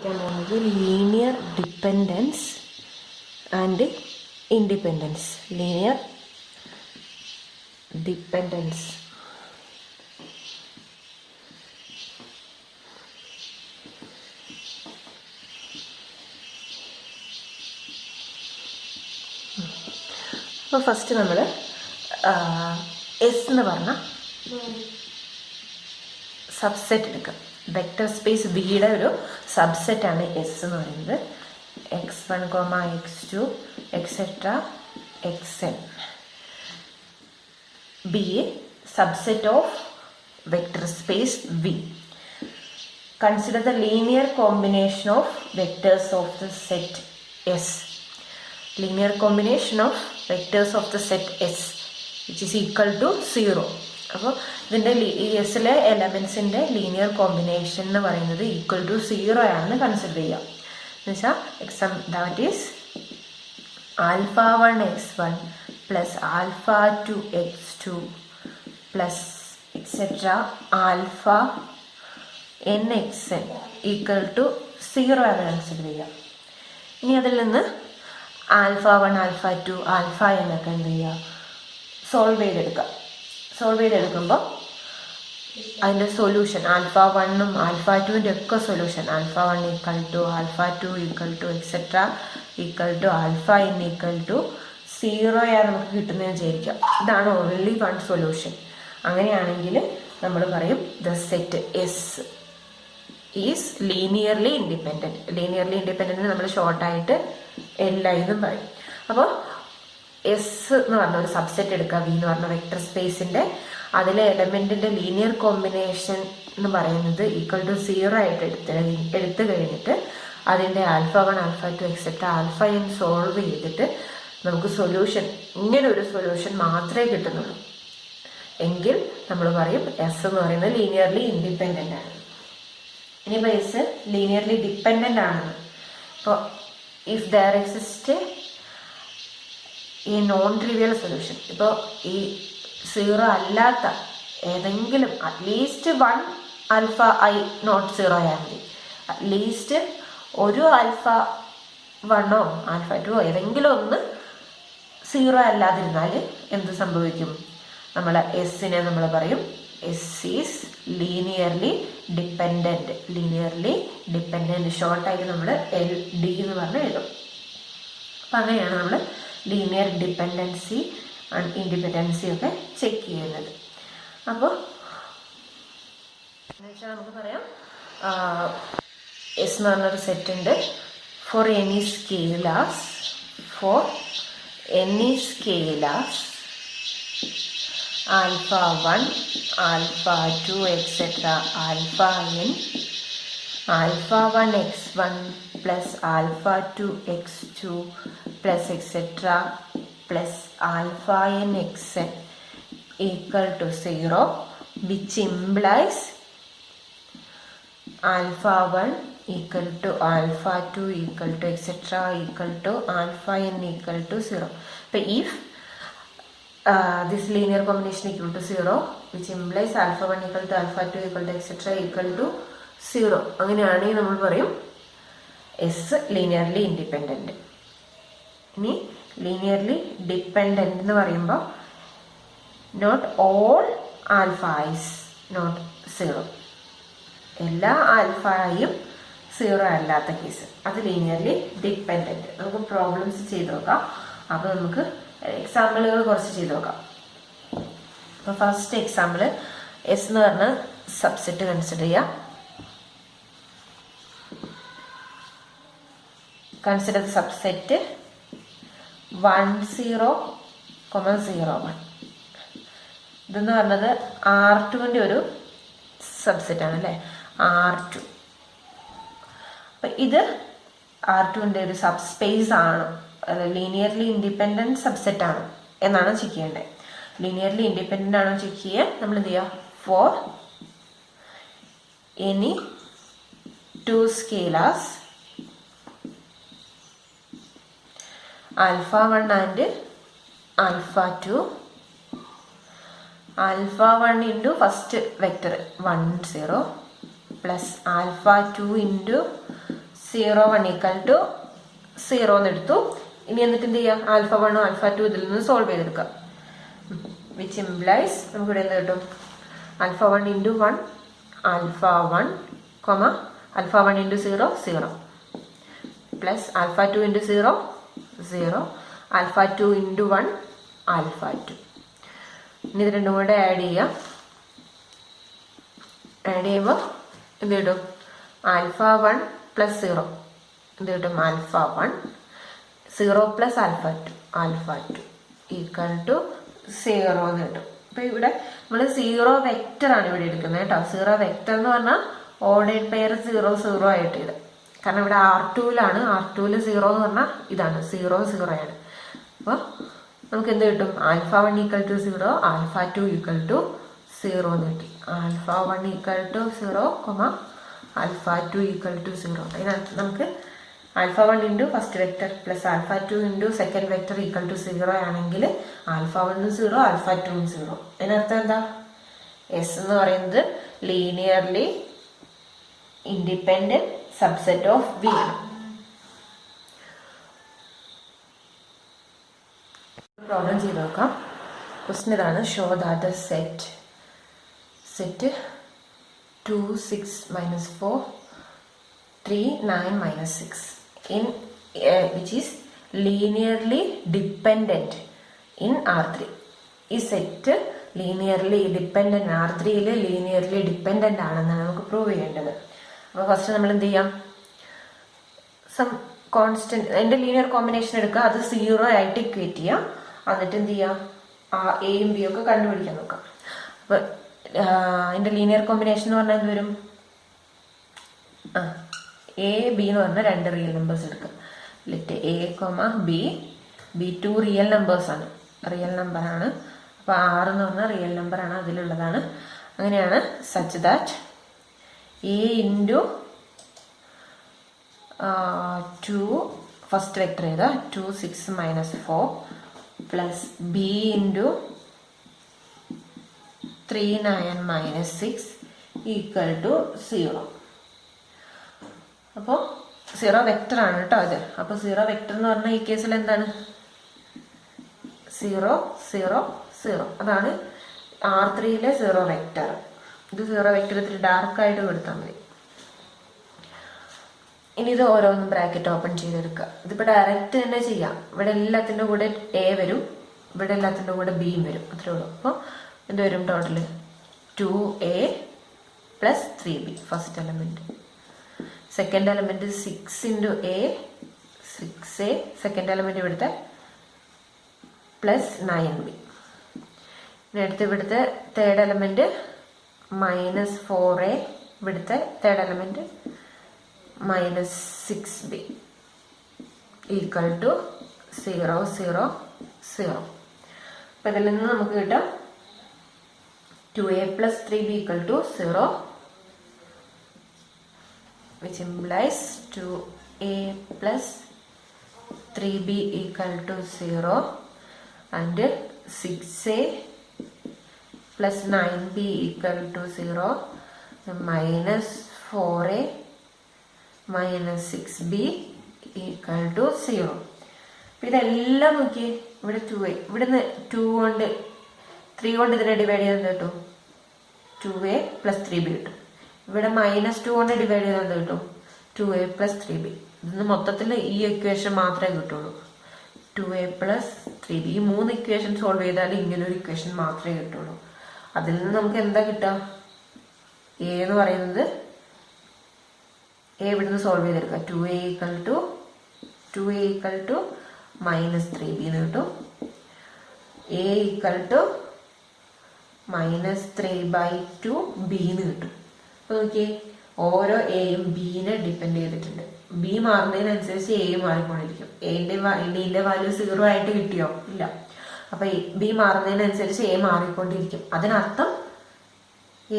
linear dependence and independence. Linear dependence. അപ്പോൾ first നമ്മൾ S എന്ന് പറഞ്ഞ സബ്സെറ്റ് എടുക്കാം. വെക്റ്റർ സ്പേസ് വിയുടെ ഒരു സബ്സെറ്റാണ് എസ് എന്ന് പറയുന്നത്. x1, x2 etcetera xn be a subset of vector space V. Consider the linear combination of vectors of the set S. Linear combination of vectors of the set S which is equal to 0. അപ്പോൾ ഇതിൻ്റെ ഈ എസിലെ എലമെൻസിൻ്റെ linear combination എന്ന് പറയുന്നത് equal to 0 ആണെന്ന് consider ചെയ്യാം. എന്ന് വെച്ചാൽ that is α1 x1 plus α2 x2 plus etcetera alpha n xn equal to 0 ആണ് കൺസിഡർ ചെയ്യാം. ഇനി അതിൽ നിന്ന് α1 α2 ആൽഫ എന്നൊക്കെ എന്ത് ചെയ്യുക, സോൾവ് ചെയ്തെടുക്കുമ്പോൾ അതിൻ്റെ സൊല്യൂഷൻ α1ഉം α2ൻ്റെ ഒക്കെ solution α1 equal to α2 equal to etcetera equal to αn equal to 0 നമുക്ക് കിട്ടുന്നതെന്ന് വിചാരിക്കാം. ഇതാണ് ഓൺലി വൺ സൊല്യൂഷൻ. അങ്ങനെയാണെങ്കിൽ നമ്മൾ പറയും the set S is linearly independent. Linearly independent നമ്മൾ ഷോർട്ടായിട്ട് എല്ലാം എന്നും പറയും. അപ്പോൾ എസ് എന്ന് പറഞ്ഞ ഒരു സബ്സെറ്റ് എടുക്കുക, വി എന്ന് പറഞ്ഞ വെക്റ്റർ സ്പേസിൻ്റെ. അതിലെ എലമെൻറ്റിൻ്റെ ലീനിയർ കോമ്പിനേഷൻ എന്ന് പറയുന്നത് ഈക്വൽ ടു 0 ആയിട്ട് എടുത്തു കഴിഞ്ഞിട്ട് അതിൻ്റെ α1 α2 എക്സെട്ര αn സോൾവ് ചെയ്തിട്ട് നമുക്ക് സൊല്യൂഷൻ, ഇങ്ങനെ ഒരു സൊല്യൂഷൻ മാത്രമേ കിട്ടുന്നുള്ളൂ എങ്കിൽ നമ്മൾ പറയും എസ് എന്ന് പറയുന്നത് ലീനിയർലി ഇൻഡിപെൻഡൻ്റ് ആണ്. ഇനിയിപ്പോൾ എസ് ലീനിയർലി ഡിപ്പെൻഡൻ്റ് ആണെന്ന്, ഇപ്പോൾ ഇഫ് ദർ എക്സിസ്റ്റ് ഈ നോൺ ട്രിവിയൽ സൊല്യൂഷൻ, ഇപ്പോൾ ഈ 0 അല്ലാത്ത ഏതെങ്കിലും അറ്റ്ലീസ്റ്റ് 1 ആൽഫ ഐ നോട്ട് 0 ആയാൽ മതി. അറ്റ്ലീസ്റ്റ് ഒരു α1 α2 ഏതെങ്കിലും ഒന്ന് 0 അല്ലാതിരുന്നാൽ എന്ത് സംഭവിക്കും? നമ്മൾ എസ്സിനെ നമ്മൾ പറയും S is linearly dependent. Linearly dependent ഷോർട്ടായിട്ട് നമ്മൾ LD എന്ന് പറഞ്ഞ് എഴുതും. അപ്പം അങ്ങനെയാണ് നമ്മൾ ലീനിയർ ഡിപ്പെൻഡൻസി ആൻഡ് ഇൻഡിപെൻഡൻസി ഒക്കെ ചെക്ക് ചെയ്യുന്നത്. അപ്പോൾ എന്നുവെച്ചാൽ നമുക്ക് പറയാം എസ് എന്ന് പറഞ്ഞൊരു സെറ്റ് ഉണ്ട്. For any scalars α1 α2 etcetera αn α1 x1 plus α2 x2 plus etcetera plus αn xn equal to 0 which implies α1 equal to α2 equal to etc equal to αn equal to 0. But if this linear combination equal to 0 which implies α1 equal to α2 equal to etc equal to 0, അങ്ങനെയാണെങ്കിൽ നമ്മൾ പറയും as linearly independent. ഇനി linearly dependent എന്ന് പറയുമ്പോൾ not all alpha is not 0, എല്ലാ ആൽഫയും 0 അല്ലാത്ത case അത് linearly dependent. നമുക്ക് പ്രോബ്ലംസ് ചെയ്ത് നോക്കാം. അപ്പോൾ നമുക്ക് എക്സാമ്പിളുകൾ കുറച്ച് ചെയ്ത് നോക്കാം. അപ്പോൾ ഫസ്റ്റ് എക്സാമ്പിൾ എസ് എന്ന് പറഞ്ഞ സബ്സെറ്റ് കൺസിഡർ ചെയ്യാം. Consider subset 1 0, 0 1. ഇതെന്ന് പറഞ്ഞത് R2ൻ്റെ ഒരു സബ്സെറ്റാണ് അല്ലേ, R2. അപ്പം ഇത് R2ൻ്റെ ഒരു സബ് സ്പേസ് ആണ്, ലീനിയർലി ഇൻഡിപെൻഡൻറ്റ് സബ്സെറ്റ് ആണ് എന്നാണ് ചെക്ക് ചെയ്യേണ്ടത്. ലീനിയർലി ഇൻഡിപെൻഡൻ്റ് ആണോ ചെക്ക് ചെയ്യാൻ നമ്മൾ എന്ത് ചെയ്യുക, for any 2 സ്കെയിലാസ് α1 and α2, α1 into first vector 1 0 plus α2 into 0 1 equal to 0 എന്ന് എടുത്തു. ഇനി എന്നിട്ട് എന്ത് ചെയ്യാം, ആൽഫ 1 ആൽഫ 2 ഇതിൽ നിന്ന് സോൾവ് ചെയ്തെടുക്കാം. വിച്ച് ഇംപ്ലൈസ് നമുക്ക് ഇവിടെ എന്ത് കിട്ടും, alpha 1 into 1 alpha 1 comma alpha 1 into 0 0 plus alpha 2 into 0 0 alpha 2 into 1 alpha 2. ഇനി ഇത് രണ്ടും കൂടെ ആഡ് ചെയ്യാം. ആഡ് ചെയ്യുമ്പോൾ എന്ത് കിട്ടും, ആൽഫ 1 പ്ലസ് 0 എന്ത് കിട്ടും, alpha 1 0 plus alpha 2 equal to 0 എന്ന് കിട്ടും. അപ്പൊ ഇവിടെ നമ്മൾ 0 വെക്റ്റർ ആണ് ഇവിടെ എടുക്കുന്നത് കേട്ടോ. 0 വെക്റ്റർ എന്ന് പറഞ്ഞാൽ ഓർഡേഡ് പെയർ 0 0 ആയിട്ട് ഇത്. കാരണം ഇവിടെ R2ലാണ്, R2ല് 0 എന്ന് പറഞ്ഞാൽ ഇതാണ് 0 0 ആണ്. അപ്പോൾ നമുക്ക് എന്ത് കിട്ടും, alpha 1 equal to 0 alpha 2 equal to 0 എന്ന് കിട്ടി. Alpha 1 equal to 0 comma alpha 2 equal to 0. അതിനകത്ത് നമുക്ക് alpha 1 into first vector plus alpha 2 into second vector equal to 0 ആണെങ്കിൽ ആൽഫ 1 0 ആൽഫ 2 0. അതിനർത്ഥം എന്താ, എസ് എന്ന് പറയുന്നത് linearly independent subset of V ആണ്. പ്രോബ്ലം ചെയ്ത് നോക്കാം. ക്വസ്റ്റ്യൻ ഇതാണ്, show that the set 2 6 - 4 3 9 - 6 in which is linearly dependent in R3. ഈ സെറ്റ് ലീനിയർലി ഡിപ്പെൻഡന്റ്, R3യിൽ ലീനിയർലി ഡിപ്പെൻഡന്റ് ആണെന്നാണ് നമുക്ക് പ്രൂവ് ചെയ്യേണ്ടത്. അപ്പോൾ ഫസ്റ്റ് നമ്മൾ എന്ത് ചെയ്യാം, സം കോൺസ്റ്റന്റ് അതിന്റെ ലീനിയർ കോമ്പിനേഷൻ എടുക്കുക, അത് 0 ആയിട്ട് ഇക്വേറ്റ് ചെയ്യാം. എന്നിട്ട് എന്ത് ചെയ്യാം, എയും ബിയും ഒക്കെ കണ്ടുപിടിക്കാൻ നോക്കാം. അപ്പൊ അതിന്റെ ലീനിയർ കോമ്പിനേഷൻ എന്ന് പറഞ്ഞാൽ എന്ത് വരും, എ ബി എന്ന് പറഞ്ഞാൽ രണ്ട് റിയൽ നമ്പേഴ്സ് എടുക്കുക. Let A comma B, B2 real നമ്പേഴ്സാണ്, റിയൽ നമ്പറാണ്. അപ്പോൾ 6 എന്ന് പറഞ്ഞാൽ റിയൽ നമ്പറാണ്, അതിലുള്ളതാണ്. അങ്ങനെയാണ് such that A into 2 first vector ചെയ്ത 2 6 - 4 plus B into 3 9 - 6 equal to 0. അപ്പോൾ 0 വെക്ടർ ആണ് കേട്ടോ ഇത്. അപ്പോൾ 0 വെക്ടർ എന്ന് പറഞ്ഞാൽ ഈ കേസിൽ എന്താണ്, 0 0 0. അതാണ് R3യിലെ 0 വെക്ടർ. ഇത് 0 വെക്ടർ ഇത്തിരി ഡാർക്കായിട്ട് കൊടുത്താൽ മതി. ഇനി ഇത് ഓരോന്നും ബ്രാക്കറ്റ് ഓപ്പൺ ചെയ്തെടുക്കുക. ഇതിപ്പോൾ ഡയറക്റ്റ് തന്നെ ചെയ്യാം. ഇവിടെ എല്ലാത്തിൻ്റെ കൂടെ എ വരും, ഇവിടെ എല്ലാത്തിൻ്റെ കൂടെ ബിയും വരും, അത്രേ ഉള്ളൂ. അപ്പോൾ എന്ത് വരും, total 2a plus 3b first element. Second element 6 into A 6a, second element ഇവിടുത്തെ പ്ലസ് 9b. ഇനി അടുത്ത് ഇവിടുത്തെ തേർഡ് എലമെന്റ് -4a, ഇവിടുത്തെ third element -6b equal to 0 0 0. അപ്പം ഇതിൽ നിന്ന് നമുക്ക് കിട്ടാം 2a plus 3b equal to 0, which implies 2a plus 3b equal to 0 and 6a plus 9b equal to 0 minus 4a minus 6b equal to 0. ഇതെല്ലാം നോക്കിയേ, ഇവിടെ 2a, ഇവിടുന്ന് 2 കൊണ്ട് 3 കൊണ്ട് ഇതിനെ ഡിവൈഡ് ചെയ്ത് കിട്ടും 2a പ്ലസ് 3b കിട്ടും. ഇവിടെ -2 കൊണ്ട് ഡിവൈഡ് ചെയ്ത് കിട്ടും 2a പ്ലസ് 3b. ഇതിന് മൊത്തത്തിൽ ഈ ഇക്വേഷൻ മാത്രമേ കിട്ടുള്ളൂ, 2a പ്ലസ് 3b. ഈ 3 ഇക്വേഷൻ സോൾവ് ചെയ്താൽ ഇങ്ങനെ ഒരു ഇക്വേഷൻ മാത്രമേ കിട്ടുള്ളൂ. അതിൽ നിന്ന് നമുക്ക് എന്താ കിട്ടുക, എ എന്ന് പറയുന്നത് എ ഇവിടുന്ന് സോൾവ് ചെയ്തെടുക്കുക. 2a ഈക്വൽ ടു -3b എന്ന് കിട്ടും. a ഈക്വൽ ടു -3/2b എന്ന് കിട്ടും. അപ്പൊ നോക്കിയേ, ഓരോ എയും ബിനെ ഡിപ്പെൻഡ് ചെയ്തിട്ടുണ്ട്. ബി മാറുന്നതിനനുസരിച്ച് എ മാറിക്കൊണ്ടിരിക്കും. എന്റെ വാല്യൂ 0 ആയിട്ട് കിട്ടിയോ, ഇല്ല. അപ്പൊ ബി മാറുന്നതിനനുസരിച്ച് എ മാറിക്കൊണ്ടിരിക്കും. അതിനർത്ഥം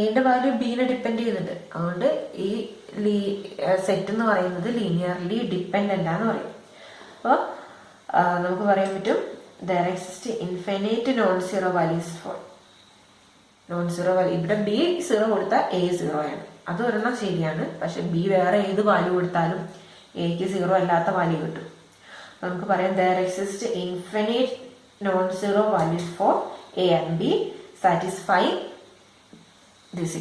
എന്റെ വാല്യൂ ബിനെ ഡിപ്പെൻഡ് ചെയ്യുന്നുണ്ട്. അതുകൊണ്ട് ഈ സെറ്റ് എന്ന് പറയുന്നത് ലീനിയർലി ഡിപ്പെൻഡന്റ് ആണെന്ന് പറയും. അപ്പോൾ നമുക്ക് പറയാൻ പറ്റും there exist infinite non-zero values for non-zero value. ഇവിടെ ബി 0 കൊടുത്താൽ എ 0 ആണ്, അത് ഒരെണ്ണം ശരിയാണ്. പക്ഷെ ബി വേറെ ഏത് വാല്യൂ കൊടുത്താലും എക്ക് സീറോ അല്ലാത്ത വാല്യൂ കിട്ടും. നമുക്ക് പറയാം there exist infinite non-zero values for a and b satisfying this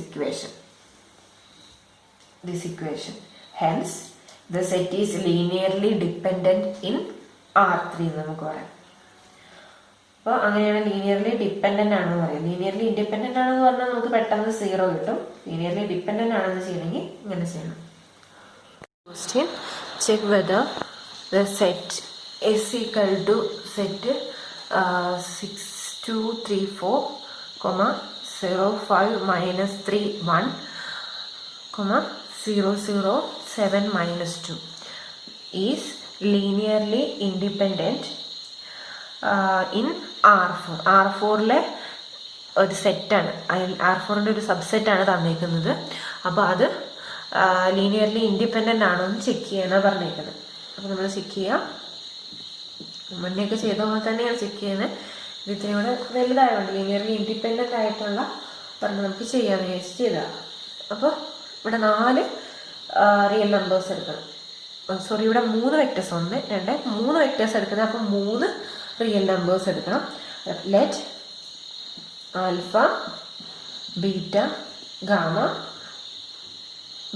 equation. Hence the set is linearly dependent in R3 എന്ന് നമുക്ക് പറയാം. അപ്പോൾ അങ്ങനെയാണ് ലീനിയർലി ഡിപ്പെൻഡൻ്റ് ആണെന്ന് പറയാം. ലീനിയർലി ഇൻഡിപെൻഡൻ്റ് ആണെന്ന് പറഞ്ഞാൽ നമുക്ക് പെട്ടെന്ന് സീറോ കിട്ടും. ലീനിയർലി ഡിപ്പെൻഡൻ്റ് ആണെന്ന് ചെയ്യണമെങ്കിൽ ഇങ്ങനെ ചെയ്യണം. Question: check whether the set is equal to set 6234, 05 minus 3 1, 007 minus 2 is linearly independent in R4. R4ലെ ഒരു സെറ്റാണ്, R4ൻ്റെ ഒരു സബ്സെറ്റാണ് തന്നേക്കുന്നത്. അപ്പോൾ അത് ലീനിയർലി ഇൻഡിപെൻഡൻ്റ് ആണോ എന്ന് ചെക്ക് ചെയ്യാനാണ് പറഞ്ഞേക്കുന്നത്. അപ്പോൾ നമ്മൾ ചെക്ക് ചെയ്യാം. മുന്നേയൊക്കെ ചെയ്ത പോലെ തന്നെയാണ് ചെക്ക് ചെയ്യുന്നത്. ഇത് ഇത്രയും കൂടെ വലുതായതുകൊണ്ട് ലീനിയർലി ഇൻഡിപെൻഡൻ്റ് ആയിട്ടുള്ള പറഞ്ഞ് നമുക്ക് ചെയ്യാമെന്ന് വിചാരിച്ച് ചെയ്തതാണ്. അപ്പോൾ ഇവിടെ 4 റിയൽ നമ്പേഴ്സ് എടുക്കണം. സോറി, ഇവിടെ 3 വെക്ടേഴ്സ്, 1 2 3 വെക്ടേഴ്സ് എടുക്കുന്നത്. അപ്പോൾ 3 റിയൽ നമ്പേഴ്സ് എടുക്കണം. Let alpha beta gamma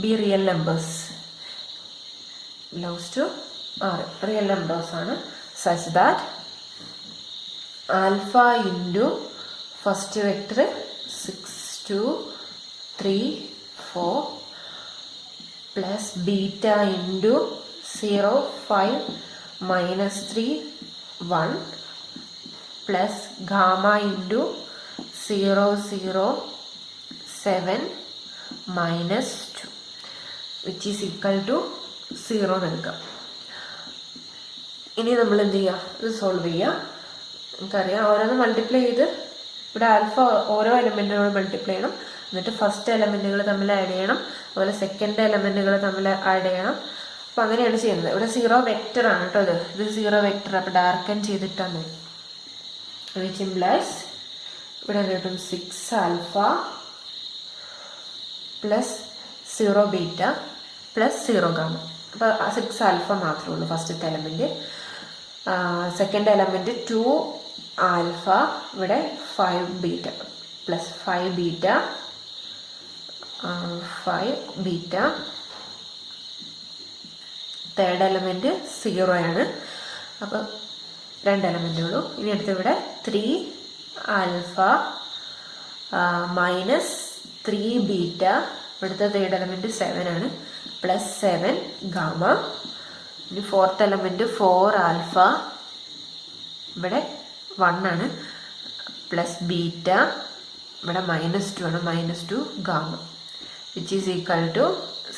be real numbers belongs to R. Real numbers ആണ്. Such that alpha into first vector 6 2 3 4 plus beta into 0 5 minus 3 1 plus gamma into 0 0 7 minus 2 which is equal to 0 നൽകാം. ഇനി നമ്മൾ എന്ത് ചെയ്യുക, ഇത് solve ചെയ്യുക. നമുക്കറിയാം ഓരോന്ന് മൾട്ടിപ്ലൈ ചെയ്ത് ഇവിടെ ആൽഫ ഓരോ എലമെൻറ്റുകൾ മൾട്ടിപ്ലൈ ചെയ്യണം. എന്നിട്ട് ഫസ്റ്റ് എലമെൻറ്റുകൾ തമ്മിൽ ആഡ് ചെയ്യണം, അതുപോലെ സെക്കൻഡ് എലമെൻറ്റുകൾ തമ്മിൽ ആഡ് ചെയ്യണം. അപ്പം അങ്ങനെയാണ് ചെയ്യുന്നത്. ഇവിടെ 0 വെക്റ്റർ ആണ് കേട്ടോ. ഇത് 0 വെക്റ്റർ. അപ്പോൾ ഡാർക്കൻ ചെയ്തിട്ടാണ്, വിച്ച് ഇംപ്ലൈസ് ഇവിടെ കിട്ടും 6 alpha plus 0 beta plus 0 gamma. അപ്പോൾ 6 ആൽഫ മാത്രമേ ഉള്ളൂ ഫസ്റ്റത്തെ എലമെൻറ്റ്. സെക്കൻഡ് എലമെൻറ്റ് 2 ആൽഫ, ഇവിടെ 5 beta plus 5 beta 5 beta. Third element 0 ആണ്. അപ്പോൾ 2 എലമെൻറ്റേ ഉള്ളൂ. ഇനി അടുത്ത് ഇവിടെ 3 ആൽഫ മൈനസ് 3 ബീറ്റ, ഇവിടുത്തെ തേർഡ് എലമെൻറ്റ് 7 ആണ്, പ്ലസ് 7 ഗാമ. ഇനി ഫോർത്ത് എലമെൻറ്റ് 4 ആൽഫ, ഇവിടെ 1 ആണ്, പ്ലസ് ബീറ്റ, ഇവിടെ -2 ആണ്, -2 gamma, which is equal to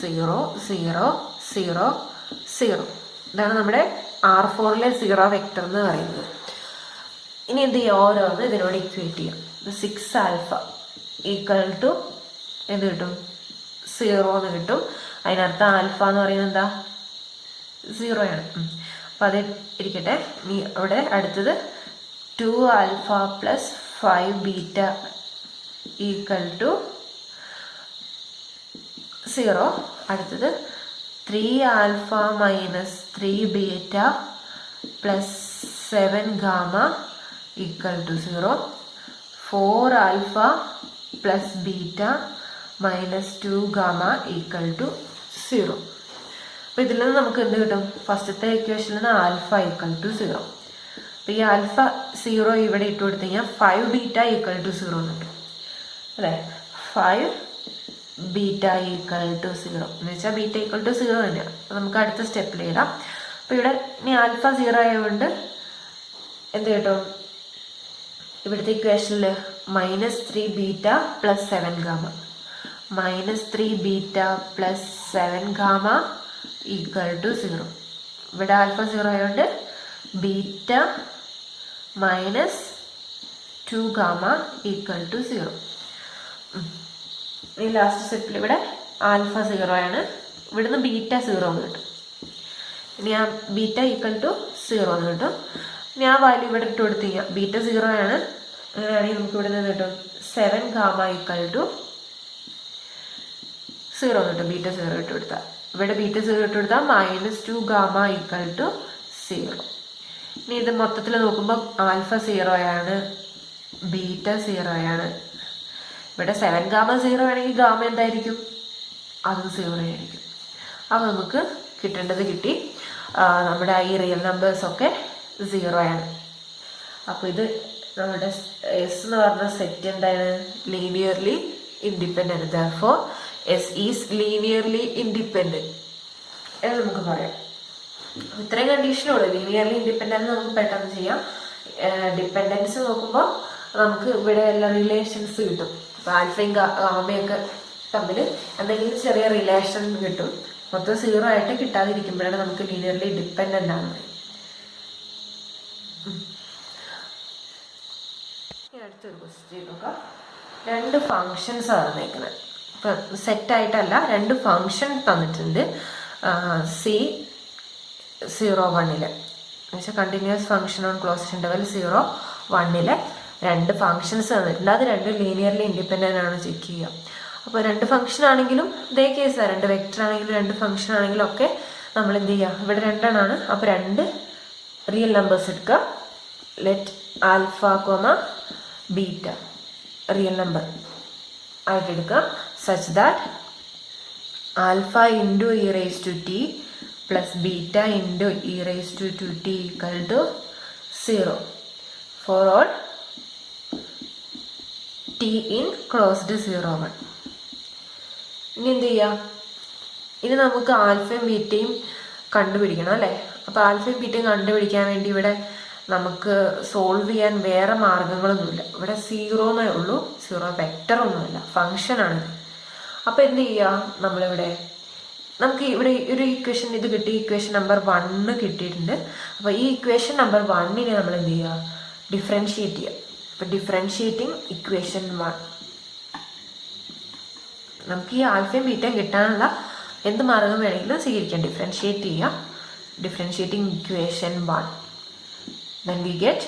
0 0 0 0. ഇതാണ് നമ്മുടെ R4ലെ 0 വെക്ടർ എന്ന് പറയുന്നത്. ഇനി എന്ത് ചെയ്യുക, ഓരോന്ന് ഇതിനോട് ഇക്വേറ്റ് ചെയ്യാം. 6 ആൽഫ ഈക്വൽ ടു എന്ത് കിട്ടും, 0 എന്ന് കിട്ടും. അതിനർത്ഥം ആൽഫ എന്ന് പറയുന്നത് എന്താ, 0 ആണ്. അപ്പം അത് ഇരിക്കട്ടെ. ഇനി അവിടെ അടുത്തത് 2 alpha plus 5 beta equal to 0. അടുത്തത് 3 alpha minus 3 beta plus 7 gamma equal to 0. 4 alpha plus beta minus 2 gamma equal to 0. അപ്പോൾ ഇതിൽ നിന്ന് നമുക്ക് എന്ത് കിട്ടും, ഫസ്റ്റത്തെ ഇക്വേഷനിൽ നിന്ന് ആൽഫ ഈക്വൽ ടു 0. അപ്പോൾ ഈ ആൽഫ 0 ഇവിടെ ഇട്ട് കൊടുത്തു കഴിഞ്ഞാൽ 5 ബീറ്റ ഈക്വൽ ടു 0 എന്ന് കിട്ടും അല്ലേ. 5 ബീറ്റ ഈക്വൽ ടു 0 എന്ന് വെച്ചാൽ ബീറ്റ ഈക്വൽ ടു 0 തന്നെയാണ്. അപ്പോൾ നമുക്ക് അടുത്ത സ്റ്റെപ്പിൽ എഴുതാം. അപ്പോൾ ഇവിടെ ഇനി ആൽഫ 0 ആയതുകൊണ്ട് എന്ത് കിട്ടും, ഇവിടുത്തെ ഇക്വേഷനിൽ -3 beta plus 7 gamma, -3 beta plus 7 gamma equal to 0. ഇവിടെ ആൽഫ 0 ആയതുകൊണ്ട് ബീറ്റ -2 ഗാമ ഈക്വൽ ടു 0. ഈ ലാസ്റ്റ് സ്റ്റെപ്പിൽ ഇവിടെ ആൽഫ 0 ആണ്, ഇവിടുന്ന് ബീറ്റ 0 എന്ന് കിട്ടും. ഇനി ആ ബീറ്റ ഈക്വൽ ടു 0 എന്ന് കിട്ടും. ഇനി ആ വാല്യൂ ഇവിടെ ഇട്ട് കൊടുത്തു കഴിഞ്ഞാൽ ബീറ്റ 0 ആണ്, അങ്ങനെയാണെങ്കിൽ നമുക്ക് ഇവിടെ നിന്ന് കിട്ടും 7 ഗാമ ഈക്വൽ ടു 0 എന്ന് കിട്ടും. ബീറ്റ 0 ഇട്ട് കൊടുത്താൽ ഇവിടെ ബീറ്റ 0 ഇട്ട് കൊടുത്താൽ -2 ഗാമ = 0. ഇനി ഇത് മൊത്തത്തിൽ നോക്കുമ്പോൾ ആൽഫ 0 ആണ്, ബീറ്റ 0 ആണ്. ഇവിടെ 7 ഗാമ 0 ആണെങ്കിൽ ഗാമ എന്തായിരിക്കും? അതും 0 ആയിരിക്കും. അപ്പോൾ നമുക്ക് കിട്ടേണ്ടത് കിട്ടി. നമ്മുടെ ഈ റിയൽ നമ്പേഴ്സൊക്കെ 0 ആണ്. അപ്പോൾ ഇത് നമ്മുടെ എസ് എന്ന് പറഞ്ഞ സെറ്റ് എന്താണ്? Linearly independent. Therefore S is linearly independent എന്ന് നമുക്ക് പറയാം. ഇത്രയും കണ്ടീഷനുള്ളൂ. ലീനിയർലി ഇൻഡിപെൻഡൻറ്റ് നമുക്ക് പെട്ടെന്ന് ചെയ്യാം. ഡിപ്പെൻഡൻസ് നോക്കുമ്പോൾ നമുക്ക് ഇവിടെ എല്ലാ റിലേഷൻസ് കിട്ടും. അപ്പോൾ ആൽഫയും ഗാമയൊക്കെ തമ്മിൽ എന്തെങ്കിലും ചെറിയ റിലേഷൻ കിട്ടും. മൊത്തം 0 ആയിട്ട് കിട്ടാതിരിക്കുമ്പോഴാണ് നമുക്ക് ലീനിയർലി ഡിപ്പെൻഡൻ്റ് ആണ്. അടുത്തൊരു ക്വസ്റ്റ്യൻ നോക്കാം. 2 ഫങ്ഷൻസ് ആണ് തന്നേക്കുന്നത്. ഇപ്പം സെറ്റായിട്ടല്ല, 2 ഫങ്ഷൻ തന്നിട്ടുണ്ട്. C01 എന്നുവെച്ചാൽ continuous function on closed interval 0, 1 2 functions തന്നിട്ടുണ്ട്. അത് 2 ലീനിയർലി ഇൻഡിപെൻഡൻ്റ് ആണ് ചെക്ക് ചെയ്യുക. അപ്പോൾ 2 ഫംഗ്ഷൻ ആണെങ്കിലും ഇതേ കേസാണ്. 2 വെക്ടർ ആണെങ്കിലും 2 ഫംഗ്ഷൻ ആണെങ്കിലും ഒക്കെ നമ്മൾ എന്ത് ചെയ്യുക? ഇവിടെ 2 എണ്ണമാണ്. അപ്പോൾ 2 റിയൽ നമ്പേഴ്സ് എടുക്കുക. Let alpha comma beta real number ആയിട്ട് എടുക്കുക. Such that alpha into e raise to T plus beta into e raise to 2t = 0 for all t in closed 0, 1. ഇനി എന്ത് ചെയ്യാം? ഇനി നമുക്ക് ആൽഫയും ബീറ്റയും കണ്ടുപിടിക്കണം അല്ലേ? അപ്പോൾ ആൽഫയും ബീറ്റയും കണ്ടുപിടിക്കാൻ വേണ്ടി ഇവിടെ നമുക്ക് സോൾവ് ചെയ്യാൻ വേറെ മാർഗങ്ങളൊന്നുമില്ല. ഇവിടെ 0 എന്നേ ഉള്ളൂ. 0 വെക്റ്റർ ഒന്നുമില്ല, ഫംഗ്ഷനാണ്. അപ്പോൾ എന്ത് ചെയ്യുക? നമ്മളിവിടെ നമുക്ക് ഇവിടെ ഒരു ഇക്വേഷൻ ഇത് കിട്ടി. ഇക്വേഷൻ നമ്പർ 1 കിട്ടിയിട്ടുണ്ട്. അപ്പോൾ ഈ ഇക്വേഷൻ നമ്പർ 1 നമ്മൾ എന്ത് ചെയ്യുക? ഡിഫറൻഷിയേറ്റ് ചെയ്യുക. അപ്പോൾ ഡിഫറൻഷിയേറ്റിംഗ് ഇക്വേഷൻ 1. നമുക്ക് ഈ ആൽഫയും ബീറ്റയും കിട്ടാനുള്ള എന്ത് മാർഗം വേണമെങ്കിലും സ്വീകരിക്കാം. ഡിഫറൻഷിയേറ്റ് ചെയ്യുക. Differentiating equation 1. then we get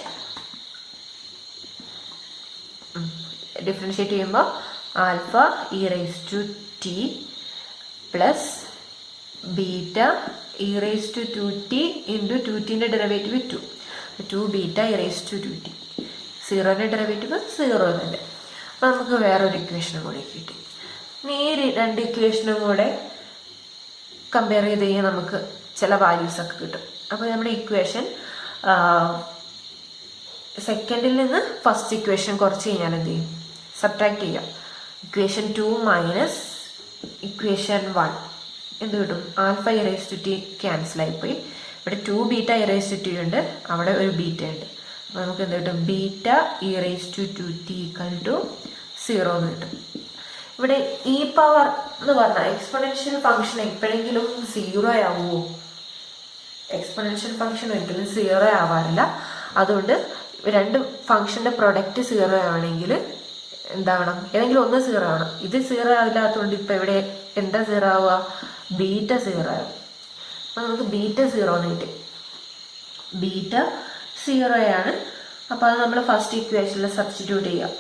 differentiate ചെയ്യുമ്പോൾ alpha E raise to T plus beta E raise to 2t into 2tൻ്റെ derivative 2 beta E raise to 2t. 0ൻ്റെ ഡെറിവേറ്റീവ് 0 തന്നെ. അപ്പോൾ നമുക്ക് വേറൊരു ഇക്വേഷനും കൂടി കിട്ടി. ഇനി ഈ 2 ഇക്വേഷനും കൂടെ കമ്പയർ ചെയ്ത് കഴിഞ്ഞാൽ നമുക്ക് ചില വാല്യൂസൊക്കെ കിട്ടും. അപ്പോൾ നമ്മുടെ ഇക്വേഷൻ സെക്കൻഡിൽ നിന്ന് ഫസ്റ്റ് ഇക്വേഷൻ കുറച്ച് കഴിഞ്ഞാൽ എന്ത് ചെയ്യും? സബ്ട്രാക്ട് ചെയ്യാം. ഇക്വേഷൻ 2 മൈനസ് ഇക്വേഷൻ 1 എന്ത് കിട്ടും? Alpha E raise to t cancel ആയിപ്പോയി. ഇവിടെ 2 beta E raise to t ഉണ്ട്, അവിടെ ഒരു ബീറ്റ ഉണ്ട്. അപ്പോൾ നമുക്ക് എന്ത് കിട്ടും? Beta E raise to 2t = 0 എന്ന് കിട്ടും. ഇവിടെ ഇ പവർ എന്ന് പറഞ്ഞാൽ എക്സ്പൊണൻഷ്യൽ ഫംഗ്ഷൻ എപ്പോഴെങ്കിലും 0 ആവുമോ? എക്സ്പൊണൻഷ്യൽ ഫംഗ്ഷൻ ഒരിക്കലും 0 ആവാറില്ല. അതുകൊണ്ട് 2 ഫംഗ്ഷന്റെ പ്രൊഡക്റ്റ് 0 ആവണമെങ്കിൽ എന്താവണം? ഏതെങ്കിലും ഒന്ന് 0 ആവണം. ഇത് 0 ആവില്ലാത്തതുകൊണ്ട് ഇപ്പം ഇവിടെ എന്താ 0 ആവുക? ബീറ്റ 0 ആവും. അപ്പം നമുക്ക് ബീറ്റ 0 എന്ന് കിട്ടി. ബീറ്റ 0 ആണ്. അപ്പം അത് നമ്മൾ ഫസ്റ്റ് ഇക്വേഷനിൽ സബ്സ്റ്റിറ്റ്യൂട്ട് ചെയ്യാം.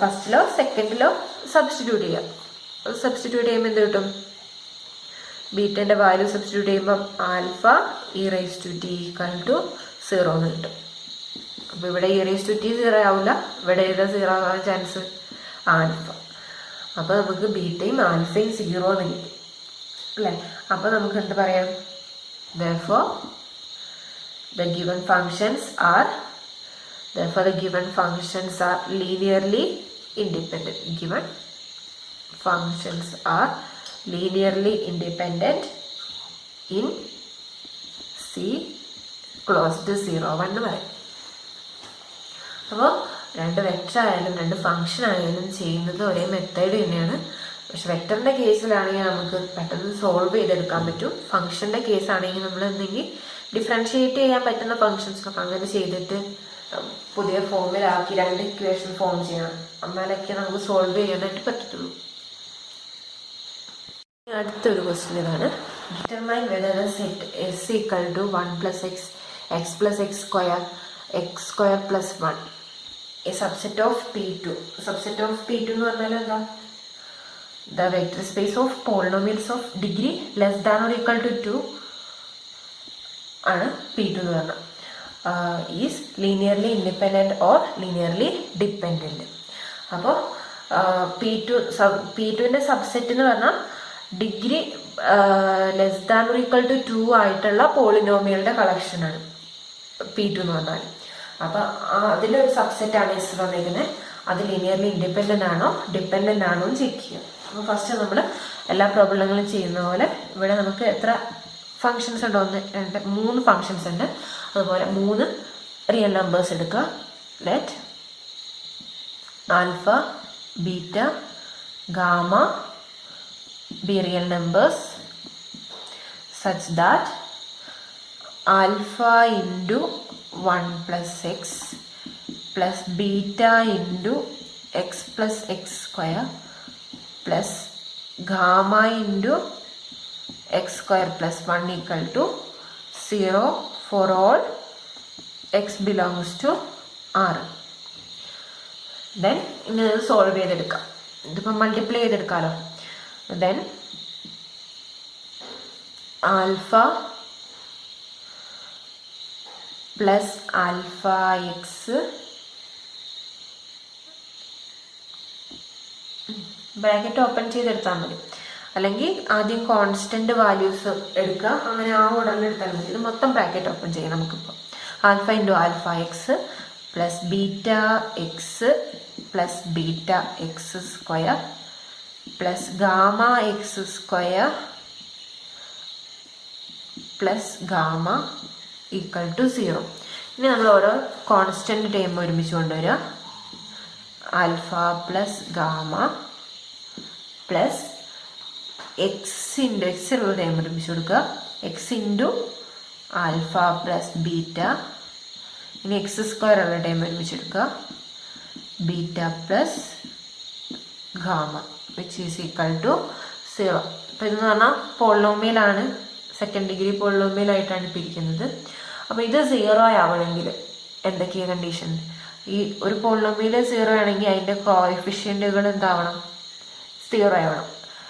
ഫസ്റ്റിലോ സെക്കൻഡിലോ സബ്സ്റ്റിറ്റ്യൂട്ട് ചെയ്യാം. സബ്സ്റ്റിറ്റ്യൂട്ട് ചെയ്യുമ്പോൾ എന്ത് കിട്ടും? ബീറ്റൻ്റെ വാല്യൂ സബ്സ്റ്റിറ്റ്യൂട്ട് ചെയ്യുമ്പം alpha E raise to t = 0 എന്ന് കിട്ടും. അപ്പോൾ ഇവിടെ ഇ റേസ് ടു ടി 0 ആവില്ല. ഇവിടെ ഏതാ 0 ആവാൻ ചാൻസ്? ആൽഫ. അപ്പോൾ നമുക്ക് ബീറ്റയും ആൽഫയും 0 എന്ന് കിട്ടി അല്ലേ? അപ്പോൾ നമുക്ക് എന്ത് പറയാം? therefore the given functions are linearly independent. Given functions are linearly independent in C closed 0, 1 വരെ. അപ്പോൾ 2 വെക്ടർ ആയാലും 2 ഫംഗ്ഷൻ ആയാലും ചെയ്യുന്നത് ഒരേ മെത്തേഡ് തന്നെയാണ്. പക്ഷെ വെക്ടറിൻ്റെ കേസിലാണെങ്കിൽ നമുക്ക് പെട്ടെന്ന് സോൾവ് ചെയ്തെടുക്കാൻ പറ്റും. ഫംഗ്ഷൻ്റെ കേസാണെങ്കിൽ നമ്മൾ എന്തെങ്കിലും ഡിഫറൻഷിയേറ്റ് ചെയ്യാൻ പറ്റുന്ന ഫംഗ്ഷൻസൊക്കെ അങ്ങനെ ചെയ്തിട്ട് പുതിയ ഫോമിലാക്കി 2 ഇക്വേഷൻ ഫോം ചെയ്യണം. എന്നാലൊക്കെ നമുക്ക് സോൾവ് ചെയ്യാനായിട്ട് പറ്റത്തുള്ളൂ. അടുത്തൊരു ക്വസ്റ്റ്യൻ ഇതാണ്. Determine whether the set S = 1 + x, x + x square, x square + 1 a subset of P2. Subset of P2 എന്ന് പറഞ്ഞാൽ എന്താ? the vector space of polynomials of degree less than or equal to 2 ആണ് P2 എന്ന് പറഞ്ഞാൽ. Is linearly independent or linearly dependent. അപ്പോൾ P2ൻ്റെ subset എന്ന് പറഞ്ഞാൽ degree less than or equal to 2 ആയിട്ടുള്ള പോളിനോമിയലുടെ കളക്ഷനാണ് P2 എന്ന് പറഞ്ഞാൽ. അപ്പോൾ അതിലൊരു സബ്സെറ്റാണ് എസ് വന്നിരിക്കുന്നത്. അത് ലീനിയർലി ഇൻഡിപെൻഡൻ്റ് ആണോ ഡിപ്പെൻഡൻ്റ് ആണോ എന്ന് ചെക്ക് ചെയ്യുക. അപ്പോൾ ഫസ്റ്റ് നമ്മൾ എല്ലാ പ്രോബ്ലങ്ങളും ചെയ്യുന്ന പോലെ ഇവിടെ നമുക്ക് എത്ര ഫങ്ഷൻസ് ഉണ്ട്? 1 2 3 ഫങ്ഷൻസ് ഉണ്ട്. അതുപോലെ 3 റിയൽ നമ്പേഴ്സ് എടുക്കുക. Let alpha beta gamma be real numbers such that alpha into 1 plus x plus beta into x plus x square plus gamma into x square plus 1 equal to 0 for all x belongs to R. Then ഇങ്ങനെ solve ചെയ്തെടുക്കാം. ഇതിപ്പോൾ multiply ചെയ്തെടുക്കാമല്ലോ. Then alpha plus alpha x bracket open ചെയ്തെടുത്താൽ മതി. അല്ലെങ്കിൽ ആദ്യം constant values എടുക്കുക, അങ്ങനെ ആ ഓർഡറിൽ എടുത്താൽ മതി. ഇത് മൊത്തം ബ്രാക്കറ്റ് ഓപ്പൺ ചെയ്യാം നമുക്കിപ്പോൾ. Alpha into alpha X plus beta X plus beta X square plus gamma X square plus gamma equal to 0. ഇനി നമ്മൾ ഓരോ കോൺസ്റ്റന്റ് ടൈം ഒരുമിച്ച് കൊണ്ടുവരിക. Alpha plus gamma plus X into എക്സിലുള്ള ടൈം ഒരുമിച്ച് കൊടുക്കുക. X into alpha plus beta. ഇനി X square ഉള്ള ടൈം ഒരുമിച്ച് എടുക്കുക. Beta plus gamma which is equal to 0. അപ്പോൾ ഇതെന്ന് പറഞ്ഞാൽ പോളിനോമിയലാണ്, സെക്കൻഡ് ഡിഗ്രി പോളിനോമിയലായിട്ടാണ് ഇപ്പോൾ ഇരിക്കുന്നത്. അപ്പോൾ ഇത് 0 ആവണമെങ്കിൽ എന്തൊക്കെയാണ് കണ്ടീഷൻ? ഈ ഒരു പോളിനോമിയൽ 0 ആണെങ്കിൽ അതിൻ്റെ കോഎഫിഷ്യൻറ്റുകൾ എന്താവണം? 0 ആവണം.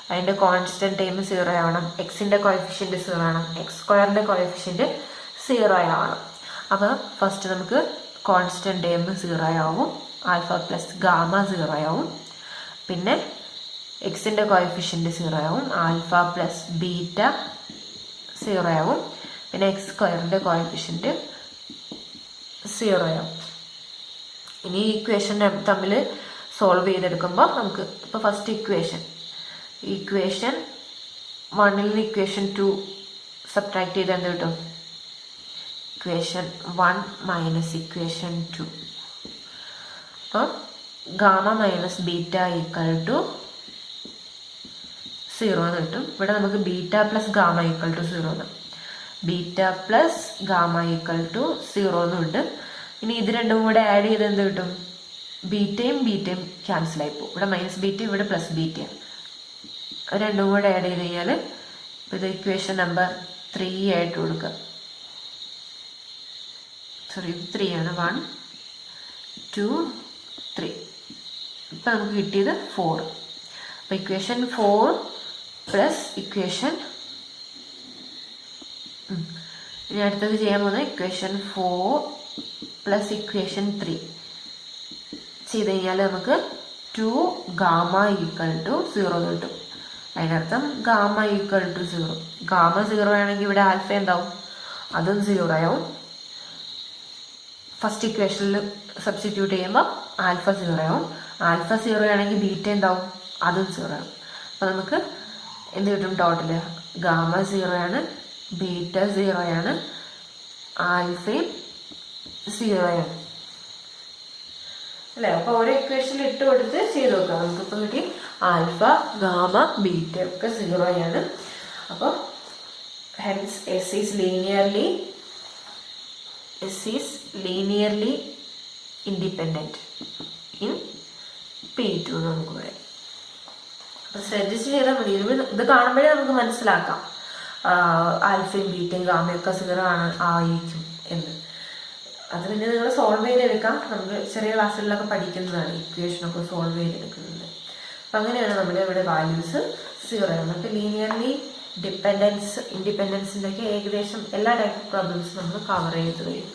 അതിൻ്റെ കോൺസ്റ്റൻറ്റ് ടൈം 0 ആവണം. എക്സിൻ്റെ കോഎഫിഷ്യൻറ്റ് 0 ആവണം. എക്സ് സ്ക്വയറിൻ്റെ കോഎഫിഷ്യൻറ്റ് 0 ആവണം. അപ്പോൾ ഫസ്റ്റ് നമുക്ക് കോൺസ്റ്റൻറ്റ് ടൈം 0 ആവും. ആൽഫ പ്ലസ് ഗാമ 0 ആവും. പിന്നെ എക്സിൻ്റെ കോഎഫിഷ്യൻറ്റ് 0 ആവും. ആൽഫ പ്ലസ് ബീറ്റ 0 ആവും. പിന്നെ എക്സ് സ്ക്വയറിൻ്റെ കോഎഫിഷ്യൻറ്റ് 0 ആവും. ഇനി ഇക്വേഷൻ തമ്മിൽ സോൾവ് ചെയ്തെടുക്കുമ്പോൾ നമുക്ക് ഇപ്പോൾ ഫസ്റ്റ് ഇക്വേഷൻ 1ൽ നിന്ന് ഇക്വേഷൻ 2 സബ്ട്രാക്ട് ചെയ്താൽ എന്ത് കിട്ടും? Equation 1 minus equation 2. അപ്പോൾ gamma minus beta equal to 0 എന്ന് കിട്ടും. ഇവിടെ നമുക്ക് beta plus gamma equal to 0 എന്ന്, beta plus gamma equal to 0 എന്നുണ്ട്. ഇനി ഇത് രണ്ടും കൂടെ ആഡ് ചെയ്ത് എന്ത് കിട്ടും? ബീറ്റയും ക്യാൻസൽ ആയി പോകും. ഇവിടെ മൈനസ് ബീറ്റ, ഇവിടെ പ്ലസ് ബീറ്റ. അത് രണ്ടും കൂടെ ആഡ് ചെയ്ത് കഴിഞ്ഞാൽ ഇത് ഇക്വേഷൻ നമ്പർ 3 ആയിട്ട് കൊടുക്കുക. സോറി, 3 ആണ്. 1 2 3. ഇപ്പം നമുക്ക് കിട്ടിയത് 4. അപ്പോൾ ഇക്വേഷൻ 4 പ്ലസ് ഇക്വേഷൻ, ഇനി അടുത്തത് ചെയ്യാൻ പോകുന്നത് ഇക്വേഷൻ 4 പ്ലസ് ഇക്വേഷൻ 3 ചെയ്ത് കഴിഞ്ഞാൽ നമുക്ക് 2 ഗാമ ഈക്വൽ ടു 0 കിട്ടും. അതിനർത്ഥം ഗാമ ഈക്വൽ ടു 0. ഗാമ 0 ആണെങ്കിൽ ഇവിടെ ആൽഫ എന്താവും? അതും 0 ആവും. ഫസ്റ്റ് ഇക്വേഷനിൽ സബ്സ്റ്റിറ്റ്യൂട്ട് ചെയ്യുമ്പോൾ ആൽഫ 0 ആവും. ആൽഫ 0 ആണെങ്കിൽ ബീറ്റ എന്താവും? അതും 0 ആവും. അപ്പോൾ നമുക്ക് എന്ത് കിട്ടും? ടോട്ടൽ ഗാമ 0 ആണ്, ബീറ്റ 0 ആണ്, ആൽഫയും 0 ആണ് അല്ലേ? അപ്പോൾ ഓരോ ഇക്വേഷനിൽ ഇട്ട് കൊടുത്ത് ചെയ്ത് നോക്കാം. നമുക്കിപ്പോൾ കിട്ടി ആൽഫ ഗാമ ബീറ്റ ഒക്കെ 0 ആണ്. അപ്പോൾ hence S is linearly independent in P2 എന്ന് നമുക്ക് പറയാം. അപ്പോൾ ശ്രദ്ധിച്ച് ചെയ്താൽ മതി. ഇത് കാണുമ്പോഴേ നമുക്ക് മനസ്സിലാക്കാം ആൽഫയും ബീറ്റയും ഗാമയൊക്കെ 0 ആയിരിക്കും എന്ന്. അത് പിന്നെ നിങ്ങൾ സോൾവ് ചെയ്തെടുക്കാം. നമുക്ക് ചെറിയ ക്ലാസ്സുകളിലൊക്കെ പഠിക്കുന്നതാണ് ഇക്വേഷനൊക്കെ സോൾവ് ചെയ്തെടുക്കുന്നത്. അപ്പം അങ്ങനെയാണ് നമ്മുടെ ഇവിടെ വാല്യൂസ് 0 ആണ്. അപ്പോൾ ലീനിയർലി ഇൻഡിപെൻഡൻസിൻ്റെ ഒക്കെ ഏകദേശം എല്ലാ ടൈപ്പ് പ്രോബ്ലംസും നമ്മൾ കവർ ചെയ്ത് വരും.